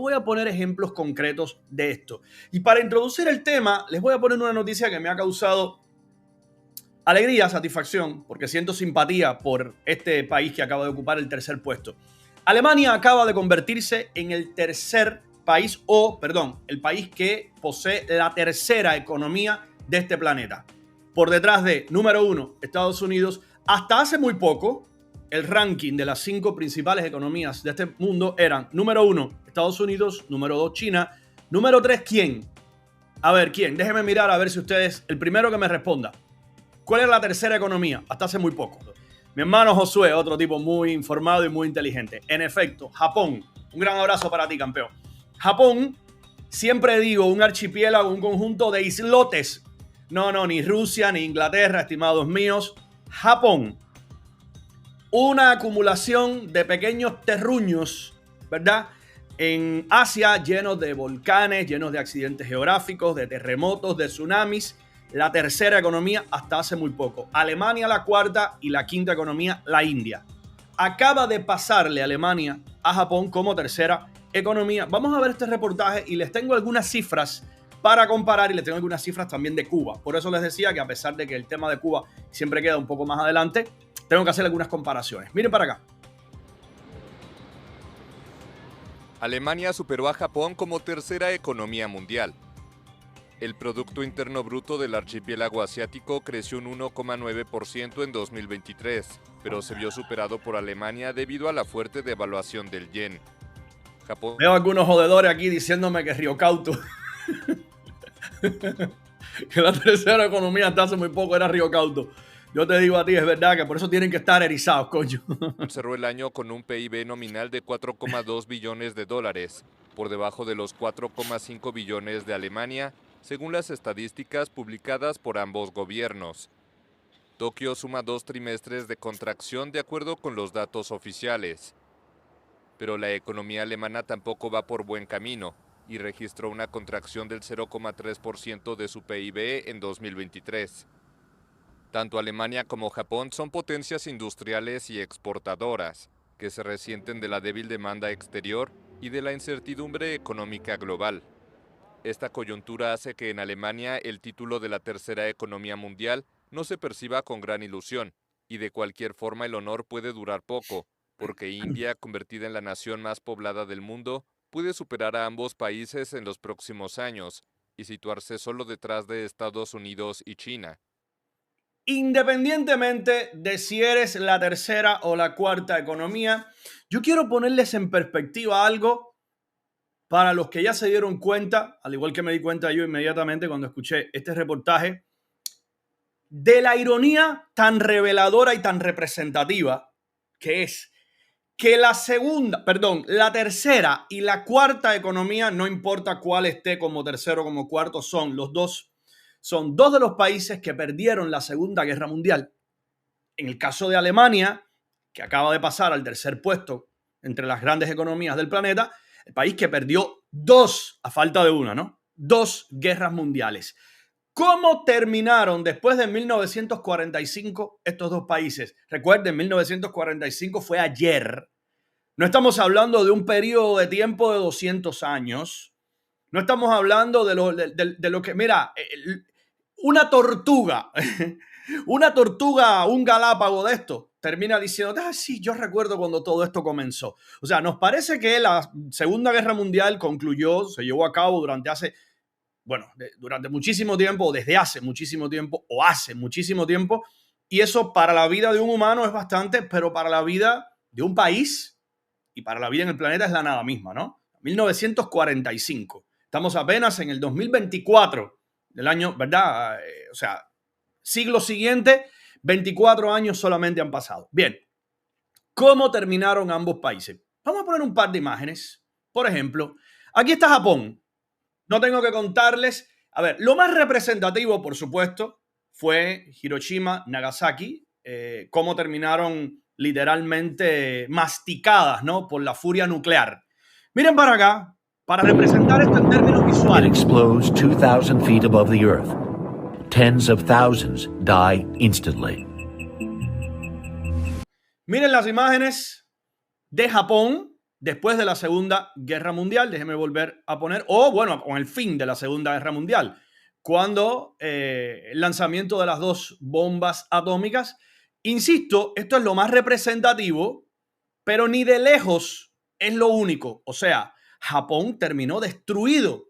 voy a poner ejemplos concretos de esto. Y para introducir el tema, les voy a poner una noticia que me ha causado alegría, satisfacción, porque siento simpatía por este país que acaba de ocupar el tercer puesto. Alemania acaba de convertirse en el tercer país, el país que posee la tercera economía de este planeta. Por detrás de, número 1, Estados Unidos. Hasta hace muy poco, el ranking de las 5 principales economías de este mundo eran: número 1, Estados Unidos; número 2, China; número 3, ¿quién? A ver, ¿quién? Déjenme mirar a ver si ustedes, el primero que me responda. ¿Cuál es la tercera economía? Hasta hace muy poco. Mi hermano Josué, otro tipo muy informado y muy inteligente. En efecto, Japón. Un gran abrazo para ti, campeón. Japón, siempre digo, un archipiélago, un conjunto de islotes. No, ni Rusia, ni Inglaterra, estimados míos. Japón. Una acumulación de pequeños terruños, ¿verdad? En Asia, llenos de volcanes, llenos de accidentes geográficos, de terremotos, de tsunamis. La tercera economía hasta hace muy poco. Alemania la cuarta y la quinta economía, la India. Acaba de pasarle Alemania a Japón como tercera economía. Vamos a ver este reportaje y les tengo algunas cifras para comparar, y les tengo algunas cifras también de Cuba. Por eso les decía que a pesar de que el tema de Cuba siempre queda un poco más adelante, tengo que hacer algunas comparaciones. Miren para acá. Alemania superó a Japón como tercera economía mundial. El Producto Interno Bruto del archipiélago asiático creció un 1,9% en 2023, pero se vio superado por Alemania debido a la fuerte devaluación del yen. Japón... Veo algunos jodedores aquí diciéndome que Río Cauto, que la tercera economía hasta hace muy poco era Río Cauto. Yo te digo a ti, es verdad que por eso tienen que estar erizados, coño. Cerró el año con un PIB nominal de 4,2 billones de dólares, por debajo de los 4,5 billones de Alemania, según las estadísticas publicadas por ambos gobiernos. Tokio suma 2 trimestres de contracción de acuerdo con los datos oficiales. Pero la economía alemana tampoco va por buen camino y registró una contracción del 0,3% de su PIB en 2023. Tanto Alemania como Japón son potencias industriales y exportadoras, que se resienten de la débil demanda exterior y de la incertidumbre económica global. Esta coyuntura hace que en Alemania el título de la tercera economía mundial no se perciba con gran ilusión, y de cualquier forma el honor puede durar poco, porque India, convertida en la nación más poblada del mundo, puede superar a ambos países en los próximos años y situarse solo detrás de Estados Unidos y China. Independientemente de si eres la tercera o la cuarta economía, yo quiero ponerles en perspectiva algo para los que ya se dieron cuenta, al igual que me di cuenta yo inmediatamente cuando escuché este reportaje, de la ironía tan reveladora y tan representativa que es que la tercera y la cuarta economía, no importa cuál esté como tercero o como cuarto, son dos de los países que perdieron la Segunda Guerra Mundial. En el caso de Alemania, que acaba de pasar al tercer puesto entre las grandes economías del planeta, el país que perdió 2, a falta de una, ¿no? 2 guerras mundiales. ¿Cómo terminaron después de 1945 estos dos países? Recuerden, 1945 fue ayer. No estamos hablando de un periodo de tiempo de 200 años. No estamos hablando de lo que, mira, una tortuga, un galápago de esto, termina diciendo, sí, yo recuerdo cuando todo esto comenzó. O sea, nos parece que la Segunda Guerra Mundial concluyó, se llevó a cabo durante muchísimo tiempo, desde hace muchísimo tiempo, o hace muchísimo tiempo, y eso para la vida de un humano es bastante, pero para la vida de un país y para la vida en el planeta es la nada misma, ¿no? 1945. Estamos apenas en el 2024 del año, ¿verdad? O sea, siglo siguiente, 24 años solamente han pasado. Bien, ¿cómo terminaron ambos países? Vamos a poner un par de imágenes. Por ejemplo, aquí está Japón. No tengo que contarles. A ver, lo más representativo, por supuesto, fue Hiroshima, Nagasaki, cómo terminaron literalmente masticadas, ¿no? Por la furia nuclear. Miren para acá, para representar esto en términos visuales. It explodes 2,000 feet above the earth. Tens of thousands die instantly. Miren las imágenes de Japón, después de la Segunda Guerra Mundial. Déjeme volver a poner, o bueno, con el fin de la Segunda Guerra Mundial, cuando el lanzamiento de las dos bombas atómicas. Insisto, esto es lo más representativo, pero ni de lejos es lo único. O sea, Japón terminó destruido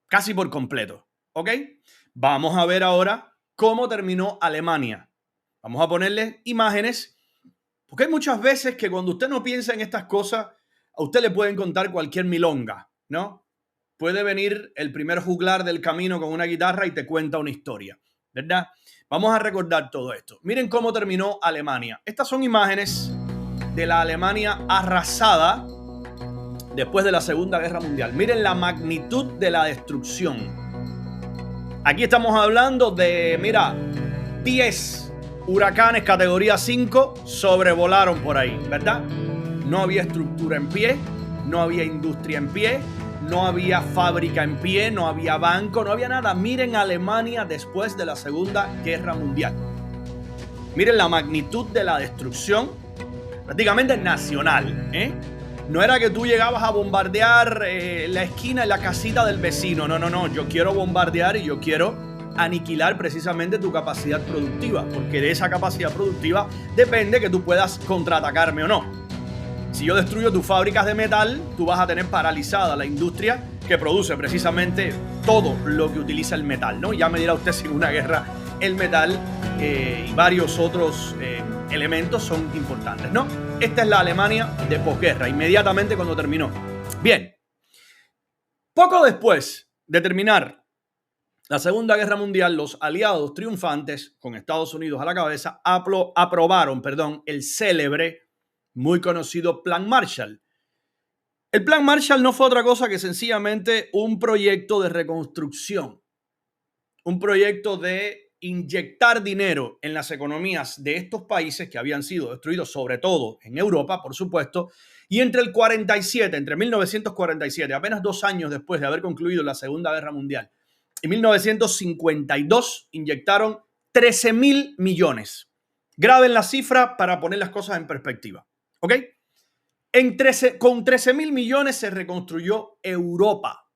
casi por completo. ¿Ok? Vamos a ver ahora cómo terminó Alemania. Vamos a ponerle imágenes, porque hay muchas veces que cuando usted no piensa en estas cosas, a usted le pueden contar cualquier milonga, ¿no? Puede venir el primer juglar del camino con una guitarra y te cuenta una historia, ¿verdad? Vamos a recordar todo esto. Miren cómo terminó Alemania. Estas son imágenes de la Alemania arrasada después de la Segunda Guerra Mundial. Miren la magnitud de la destrucción. Aquí estamos hablando de, mira, 10 huracanes categoría 5 sobrevolaron por ahí, ¿verdad? No había estructura en pie, no había industria en pie, no había fábrica en pie, no había banco, no había nada. Miren Alemania después de la Segunda Guerra Mundial. Miren la magnitud de la destrucción, prácticamente nacional, ¿eh? No era que tú llegabas a bombardear la esquina y la casita del vecino. No. Yo quiero bombardear y yo quiero aniquilar precisamente tu capacidad productiva, porque de esa capacidad productiva depende que tú puedas contraatacarme o no. Si yo destruyo tus fábricas de metal, tú vas a tener paralizada la industria que produce precisamente todo lo que utiliza el metal, ¿no? Ya me dirá usted si en una guerra el metal y varios otros elementos son importantes, ¿no? Esta es la Alemania de posguerra, inmediatamente cuando terminó. Bien, poco después de terminar la Segunda Guerra Mundial, los aliados triunfantes, con Estados Unidos a la cabeza, aprobaron el célebre, muy conocido Plan Marshall. El Plan Marshall no fue otra cosa que sencillamente un proyecto de reconstrucción, un proyecto de inyectar dinero en las economías de estos países que habían sido destruidos, sobre todo en Europa, por supuesto, y entre 1947, apenas 2 años después de haber concluido la Segunda Guerra Mundial, y 1952 inyectaron 13.000 millones. Graben la cifra para poner las cosas en perspectiva, ¿ok? Con 13.000 millones se reconstruyó Europa.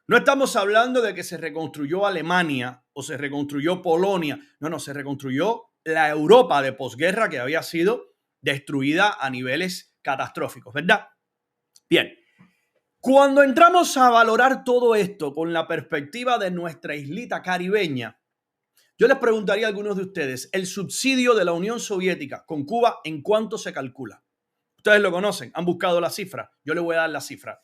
No estamos hablando de que se reconstruyó Alemania o se reconstruyó Polonia. No, se reconstruyó la Europa de posguerra que había sido destruida a niveles catastróficos, ¿verdad? Bien, cuando entramos a valorar todo esto con la perspectiva de nuestra islita caribeña, yo les preguntaría a algunos de ustedes, el subsidio de la Unión Soviética con Cuba, ¿en cuánto se calcula? Ustedes lo conocen, han buscado la cifra. Yo les voy a dar la cifra.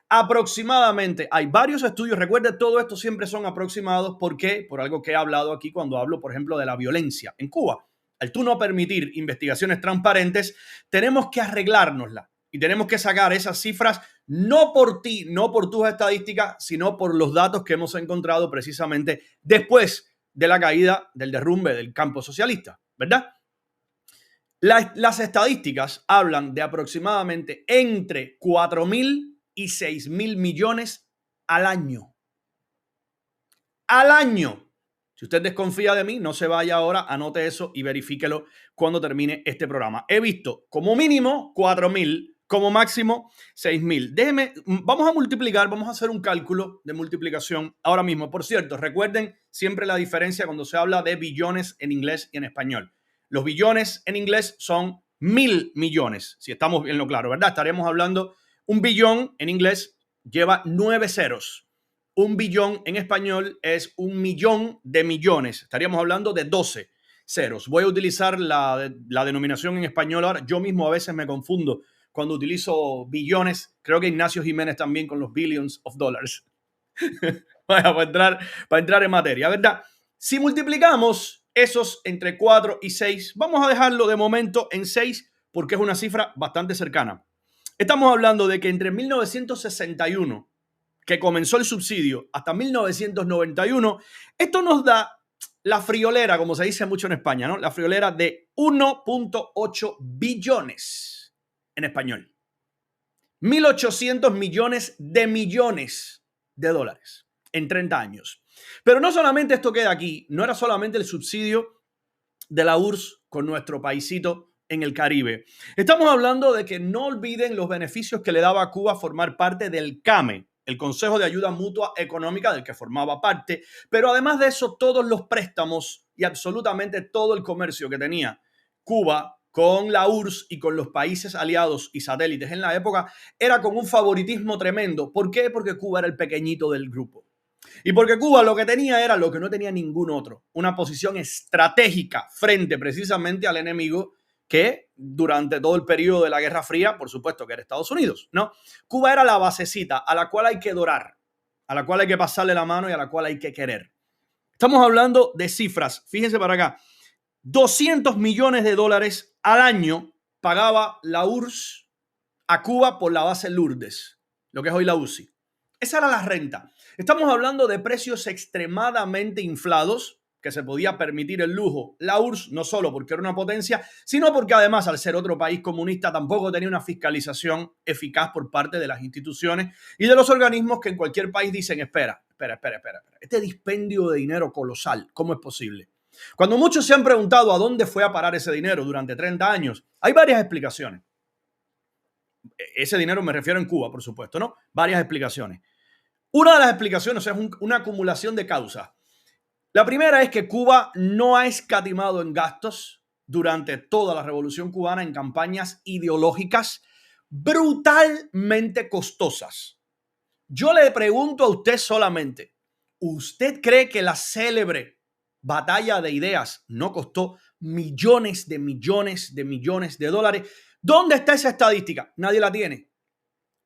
Aproximadamente, hay varios estudios, recuerden, todo esto siempre son aproximados. ¿Por qué? Por algo que he hablado aquí cuando hablo, por ejemplo, de la violencia en Cuba. Al tú no permitir investigaciones transparentes, tenemos que arreglárnosla y tenemos que sacar esas cifras no por ti, no por tus estadísticas, sino por los datos que hemos encontrado precisamente después de la caída del derrumbe del campo socialista, ¿verdad? Las estadísticas hablan de aproximadamente entre 4.000 y 6.000 millones al año. Al año. Si usted desconfía de mí, no se vaya ahora, anote eso y verifíquelo cuando termine este programa. He visto como mínimo 4.000, como máximo 6.000. Déjeme, vamos a multiplicar, vamos a hacer un cálculo de multiplicación ahora mismo. Por cierto, recuerden siempre la diferencia cuando se habla de billones en inglés y en español. Los billones en inglés son 1.000 millones, si estamos bien lo claro, ¿verdad? Estaremos hablando, un billón en inglés lleva 9 ceros. Un billón en español es 1.000.000 de millones. Estaríamos hablando de 12 ceros. Voy a utilizar la denominación en español ahora. Yo mismo a veces me confundo cuando utilizo billones. Creo que Ignacio Jiménez también con los billions of dollars. para entrar en materia, ¿verdad? Si multiplicamos esos entre 4 y 6, vamos a dejarlo de momento en 6 porque es una cifra bastante cercana. Estamos hablando de que entre 1961, que comenzó el subsidio, hasta 1991, esto nos da la friolera, como se dice mucho en España, ¿no? La friolera de 1.8 billones en español. 1.800 millones de dólares en 30 años. Pero no solamente esto queda aquí, no era solamente el subsidio de la URSS con nuestro paisito en el Caribe. Estamos hablando de que no olviden los beneficios que le daba a Cuba formar parte del CAME, el Consejo de Ayuda Mutua Económica del que formaba parte, pero además de eso, todos los préstamos y absolutamente todo el comercio que tenía Cuba con la URSS y con los países aliados y satélites en la época era con un favoritismo tremendo. ¿Por qué? Porque Cuba era el pequeñito del grupo. Y porque Cuba lo que tenía era lo que no tenía ningún otro, una posición estratégica frente precisamente al enemigo que durante todo el periodo de la Guerra Fría, por supuesto que era Estados Unidos, ¿no? Cuba era la basecita a la cual hay que dorar, a la cual hay que pasarle la mano y a la cual hay que querer. Estamos hablando de cifras, fíjense para acá, 200 millones de dólares al año pagaba la URSS a Cuba por la base Lourdes, lo que es hoy la UCI. Esa era la renta. Estamos hablando de precios extremadamente inflados que se podía permitir el lujo la URSS, no solo porque era una potencia, sino porque además, al ser otro país comunista, tampoco tenía una fiscalización eficaz por parte de las instituciones y de los organismos que en cualquier país dicen, espera. Este dispendio de dinero colosal, ¿cómo es posible? Cuando muchos se han preguntado a dónde fue a parar ese dinero durante 30 años, hay varias explicaciones. Ese dinero me refiero en Cuba, por supuesto, ¿no? Varias explicaciones. Una de las explicaciones es una acumulación de causas. La primera es que Cuba no ha escatimado en gastos durante toda la Revolución Cubana en campañas ideológicas brutalmente costosas. Yo le pregunto a usted solamente, ¿usted cree que la célebre batalla de ideas no costó millones de dólares? ¿Dónde está esa estadística? Nadie la tiene.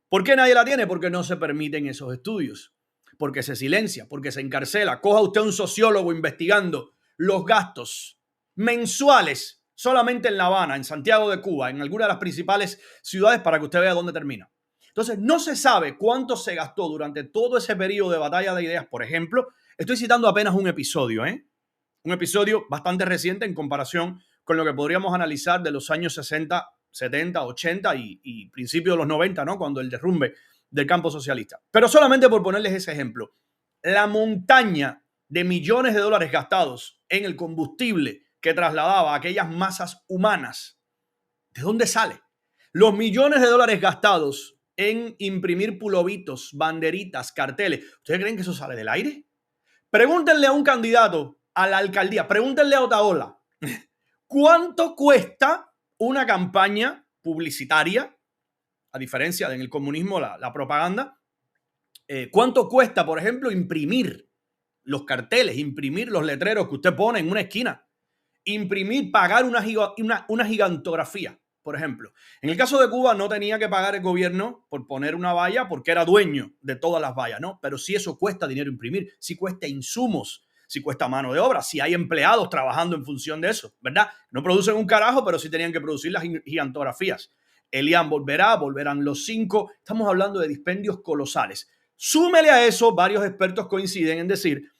¿Por qué nadie la tiene? Porque no se permiten esos estudios, porque se silencia, porque se encarcela. Coja usted un sociólogo investigando los gastos mensuales solamente en La Habana, en Santiago de Cuba, en alguna de las principales ciudades para que usted vea dónde termina. Entonces, no se sabe cuánto se gastó durante todo ese periodo de batalla de ideas. Por ejemplo, estoy citando apenas un episodio, un episodio bastante reciente en comparación con lo que podríamos analizar de los años 60, 70, 80 y principios de los 90, ¿no? Cuando el derrumbe del campo socialista. Pero solamente por ponerles ese ejemplo, la montaña de millones de dólares gastados en el combustible que trasladaba a aquellas masas humanas, ¿de dónde sale? Los millones de dólares gastados en imprimir pulovitos, banderitas, carteles, ¿ustedes creen que eso sale del aire? Pregúntenle a un candidato a la alcaldía, pregúntenle a Otaola, ¿cuánto cuesta una campaña publicitaria? A diferencia de en el comunismo, la propaganda. ¿Cuánto cuesta, por ejemplo, imprimir los carteles, imprimir los letreros que usted pone en una esquina? Imprimir, pagar una gigantografía, por ejemplo. En el caso de Cuba no tenía que pagar el gobierno por poner una valla porque era dueño de todas las vallas, ¿no? Pero sí eso cuesta dinero imprimir, sí cuesta insumos, sí cuesta mano de obra, sí hay empleados trabajando en función de eso, ¿verdad? No producen un carajo, pero sí tenían que producir las gigantografías. Elian volverán los 5. Estamos hablando de dispendios colosales. Súmele a eso, varios expertos coinciden en decir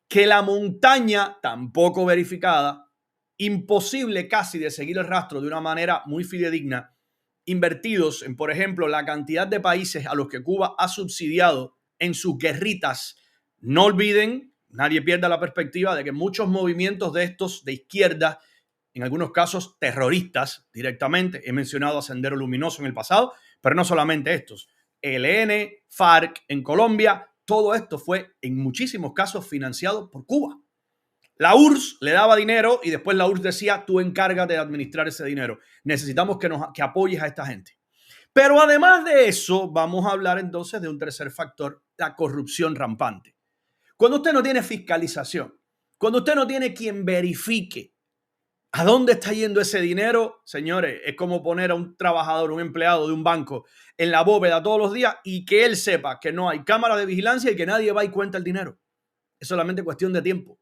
que la montaña, tampoco verificada, imposible casi de seguir el rastro de una manera muy fidedigna, invertidos en, por ejemplo, la cantidad de países a los que Cuba ha subsidiado en sus guerritas. No olviden, nadie pierda la perspectiva de que muchos movimientos de estos de izquierda, en algunos casos terroristas directamente, he mencionado a Sendero Luminoso en el pasado, pero no solamente estos, ELN, FARC en Colombia, todo esto fue en muchísimos casos financiado por Cuba. La URSS le daba dinero y después la URSS decía, tú encárgate de administrar ese dinero. Necesitamos que apoyes a esta gente. Pero además de eso, vamos a hablar entonces de un tercer factor, la corrupción rampante. Cuando usted no tiene fiscalización, cuando usted no tiene quien verifique a dónde está yendo ese dinero, señores, es como poner a un trabajador, un empleado de un banco en la bóveda todos los días y que él sepa que no hay cámara de vigilancia y que nadie va y cuenta el dinero. Es solamente cuestión de tiempo.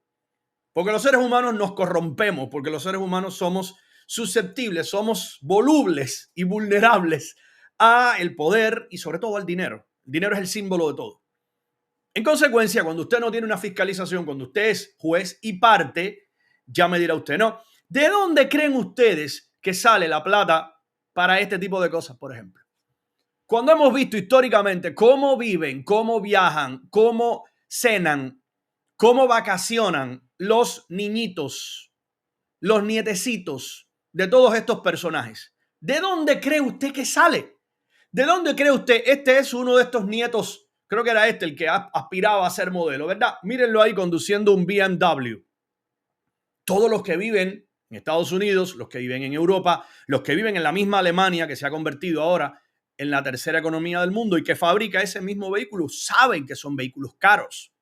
Porque los seres humanos nos corrompemos, porque los seres humanos somos susceptibles, somos volubles y vulnerables a el poder y sobre todo al dinero. El dinero es el símbolo de todo. En consecuencia, cuando usted no tiene una fiscalización, cuando usted es juez y parte, ya me dirá usted, ¿no? ¿De dónde creen ustedes que sale la plata para este tipo de cosas, por ejemplo? Cuando hemos visto históricamente cómo viven, cómo viajan, cómo cenan, cómo vacacionan los niñitos, los nietecitos de todos estos personajes, ¿de dónde cree usted que sale? ¿De dónde cree usted? Este es uno de estos nietos, creo que era este el que aspiraba a ser modelo, ¿verdad? Mírenlo ahí conduciendo un BMW. Todos los que viven en Estados Unidos, los que viven en Europa, los que viven en la misma Alemania, que se ha convertido ahora en la tercera economía del mundo y que fabrica ese mismo vehículo, saben que son vehículos caros.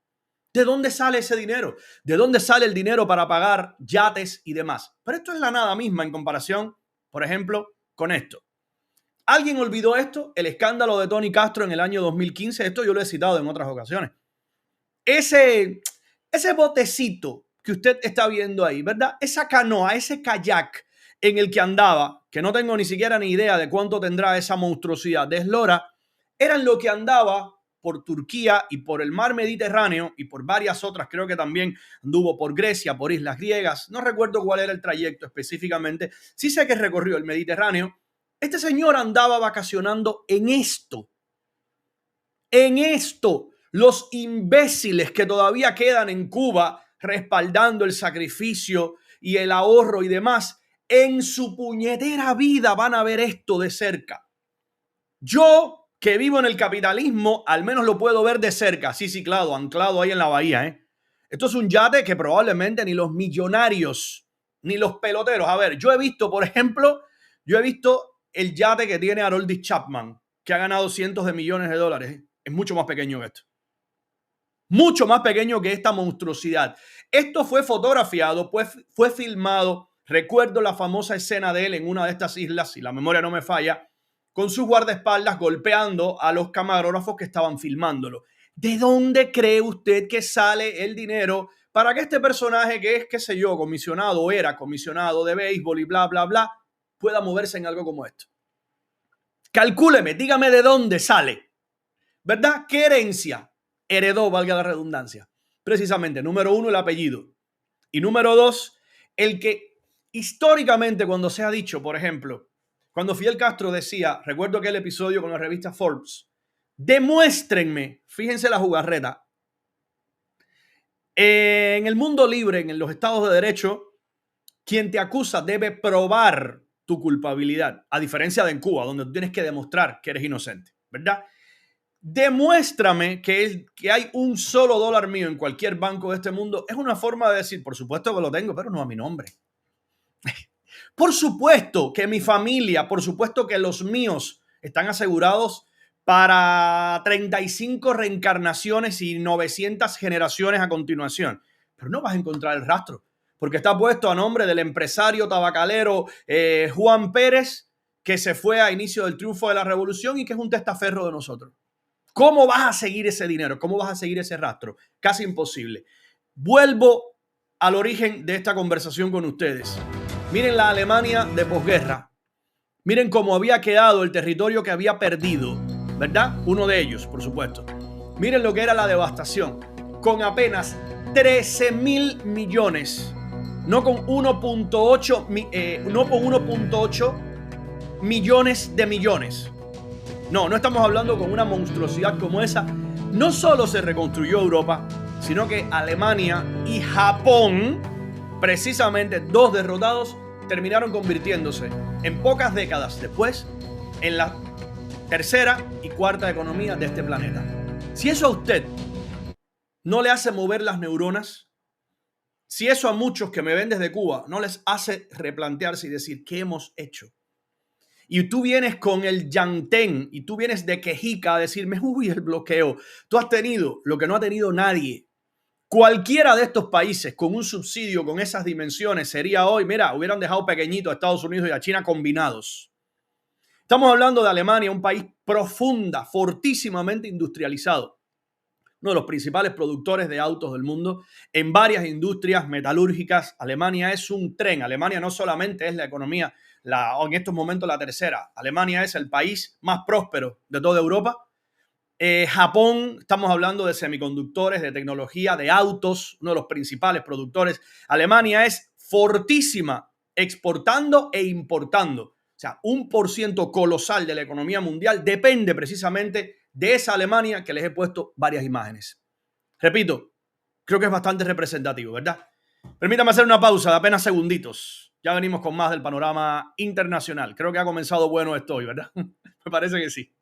¿De dónde sale ese dinero? ¿De dónde sale el dinero para pagar yates y demás? Pero esto es la nada misma en comparación, por ejemplo, con esto. ¿Alguien olvidó esto? El escándalo de Tony Castro en el año 2015. Esto yo lo he citado en otras ocasiones. Ese botecito que usted está viendo ahí, ¿verdad? Esa canoa, ese kayak en el que andaba, que no tengo ni siquiera ni idea de cuánto tendrá esa monstruosidad de eslora, eran lo que andaba por Turquía y por el mar Mediterráneo y por varias otras, creo que también anduvo por Grecia, por islas griegas, no recuerdo cuál era el trayecto específicamente, sí sé que recorrió el Mediterráneo. Este señor andaba vacacionando en esto. En esto, los imbéciles que todavía quedan en Cuba respaldando el sacrificio y el ahorro y demás, en su puñetera vida van a ver esto de cerca. Yo, que vivo en el capitalismo, al menos lo puedo ver de cerca. Sí, claro, anclado ahí en la bahía, ¿eh? Esto es un yate que probablemente ni los millonarios, ni los peloteros. A ver, yo he visto, por ejemplo, el yate que tiene Aroldis Chapman, que ha ganado cientos de millones de dólares, ¿eh? Es mucho más pequeño que esto. Mucho más pequeño que esta monstruosidad. Esto fue fotografiado, pues fue filmado. Recuerdo la famosa escena de él en una de estas islas, si la memoria no me falla, con sus guardaespaldas golpeando a los camarógrafos que estaban filmándolo. ¿De dónde cree usted que sale el dinero para que este personaje que es, qué sé yo, comisionado o era comisionado de béisbol y bla, bla, bla, pueda moverse en algo como esto? Calcúleme, dígame de dónde sale, ¿verdad? ¿Qué herencia heredó, valga la redundancia? Precisamente, número uno, el apellido. Y número dos, el que históricamente cuando se ha dicho, por ejemplo, cuando Fidel Castro decía, recuerdo aquel episodio con la revista Forbes, demuéstrenme, fíjense la jugarreta, en el mundo libre, en los estados de derecho, quien te acusa debe probar tu culpabilidad, a diferencia de en Cuba, donde tú tienes que demostrar que eres inocente, ¿verdad? Demuéstrame que hay un solo dólar mío en cualquier banco de este mundo. Es una forma de decir, por supuesto que lo tengo, pero no a mi nombre. Por supuesto que mi familia, por supuesto que los míos están asegurados para 35 reencarnaciones y 900 generaciones a continuación. Pero no vas a encontrar el rastro, porque está puesto a nombre del empresario tabacalero Juan Pérez, que se fue a inicio del triunfo de la revolución y que es un testaferro de nosotros. ¿Cómo vas a seguir ese dinero? ¿Cómo vas a seguir ese rastro? Casi imposible. Vuelvo al origen de esta conversación con ustedes. Miren la Alemania de posguerra. Miren cómo había quedado el territorio que había perdido, ¿verdad? Uno de ellos, por supuesto. Miren lo que era la devastación. Con apenas 13.000 millones. No con 1.8 millones de millones. No estamos hablando con una monstruosidad como esa. No solo se reconstruyó Europa, sino que Alemania y Japón, precisamente dos derrotados, terminaron convirtiéndose en pocas décadas después en la tercera y cuarta economía de este planeta. Si eso a usted no le hace mover las neuronas, si eso a muchos que me ven desde Cuba no les hace replantearse y decir ¿qué hemos hecho? Y tú vienes con el llantén y tú vienes de quejica a decirme, uy, el bloqueo. Tú has tenido lo que no ha tenido nadie. Cualquiera de estos países con un subsidio con esas dimensiones sería hoy, mira, hubieran dejado pequeñito a Estados Unidos y a China combinados. Estamos hablando de Alemania, un país profunda, fortísimamente industrializado. Uno de los principales productores de autos del mundo en varias industrias metalúrgicas. Alemania es un tren. Alemania no solamente es la economía, en estos momentos la tercera. Alemania es el país más próspero de toda Europa. Japón, estamos hablando de semiconductores, de tecnología, de autos, uno de los principales productores. Alemania es fortísima exportando e importando. O sea, 1% colosal de la economía mundial depende precisamente de esa Alemania que les he puesto varias imágenes. Repito, creo que es bastante representativo, ¿verdad? Permítame hacer una pausa de apenas segunditos. Ya venimos con más del panorama internacional. Creo que ha comenzado bueno esto hoy, ¿verdad? Me parece que sí.